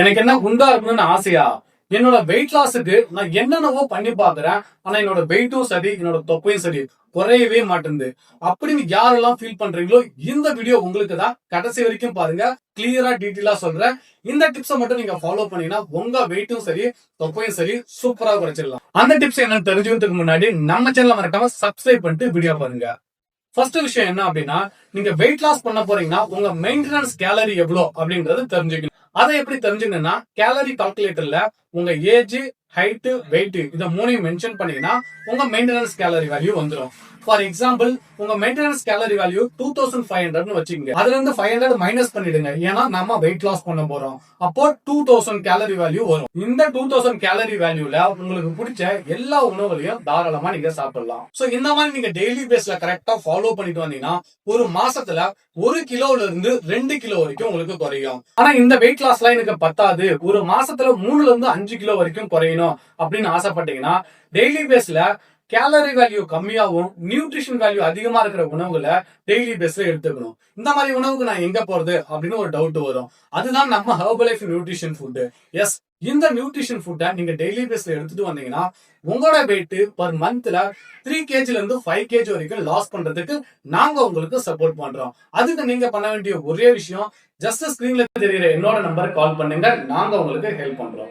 எனக்கு என்ன குண்டா இருக்கணும்னு ஆசையா? என்னோட வெயிட் லாஸுக்கு நான் என்னென்னவோ பண்ணி பாக்குறேன். ஆனா என்னோட வெயிட்டும் சரி, என்னோட தொப்பையும் சரி குறையவே மாட்டேங்குது. அப்படின்னு யாரெல்லாம் ஃபீல் பண்றீங்களோ இந்த வீடியோ உங்களுக்கு தான். கடைசி வரைக்கும் பாருங்க. கிளியரா டீட்டெயிலா சொல்றேன். இந்த டிப்ஸை மட்டும் நீங்க ஃபாலோ பண்ணீங்கன்னா உங்க வெயிட்டும் சரி, தொப்பையும் சரி சூப்பரா குறைச்சிடலாம். அந்த டிப்ஸ் என்னன்னு தெரிஞ்சுக்கிறதுக்கு முன்னாடி நம்ம சேனலை மறக்காம சப்ஸ்கிரைப் பண்ணிட்டு வீடியோ பாருங்க. ஃபர்ஸ்ட் விஷயம் என்ன அப்படின்னா, நீங்க வெயிட் லாஸ் பண்ண போறீங்கன்னா உங்க மெயின்டெனன்ஸ் கேலரி எவ்வளோ அப்படின்றது தெரிஞ்சுக்கணும். அதை எப்படி தெரிஞ்சுக்கணும்னா, கேலரி கால்குலேட்டர்ல உங்க ஏஜ், ஹைட், வெயிட் இத மூணையும் மென்ஷன் பண்ணீங்கன்னா உங்க மெயின்டெனன்ஸ் கேலரி வேல்யூ வந்துடும். ஃபார் எக்ஸாம்பிள், உங்க மெயின்டெனன்ஸ் கேலரி வேல்யூ 2500 வச்சுக்கோங்க. அதுல இருந்து 500 மைனஸ் பண்ணிடுங்க. ஏன்னா நம்ம வெயிட் லாஸ் பண்ண போறோம். அப்போ 2000 கேலரி வேல்யூ வரும். இந்த 2000 கேலரி வேல்யூல உங்களுக்கு பிடிச்ச எல்லா உணவுகளையும் தாராளமா நீங்க சாப்பிடலாம். சோ இந்த மாதிரி நீங்க டெய்லி பேஸ்ல கரெக்டா ஃபாலோ பண்ணிட்டு வந்தீங்கன்னா ஒரு மாசத்துல 1 கிலோல இருந்து 2 கிலோ வரைக்கும் உங்களுக்கு குறையும். ஆனா இந்த வெயிட் லாஸ்லாம் எனக்கு பத்தாது, ஒரு மாசத்துல 3ல இருந்து 5 கிலோ வரைக்கும் குறையணும் அப்படின்னு ஆசைப்பட்டீங்கன்னா டெய்லி பேஸ்ல கேலரி வேல்யூ கம்மியாகவும் நியூட்ரிஷன் வேல்யூ அதிகமா இருக்கிற உணவுகளை டெய்லி பேஸ்ல எடுத்துக்கணும். இந்த மாதிரி உணவுக்கு நான் எங்க போறது அப்படின்னு ஒரு டவுட் வரும். அதுதான் நம்ம ஹெர்பலைஃப் நியூட்ரிஷன் ஃபுட். எஸ், இந்த நியூட்ரிஷன் ஃபுட்டை நீங்க டெய்லி பேஸ்ல எடுத்துட்டு வந்தீங்கன்னா உங்களோட வெயிட் பர் மந்த்ல 3 kgல இருந்து 5 kg வரைக்கும் லாஸ் பண்றதுக்கு நாங்க உங்களுக்கு சப்போர்ட் பண்றோம். அதுக்கு நீங்க பண்ண வேண்டிய ஒரே விஷயம், ஜஸ்ட் ஸ்கிரீன்ல தெரியுற என்னோட நம்பருக்கு கால் பண்ணுங்க. நாங்க உங்களுக்கு ஹெல்ப் பண்றோம்.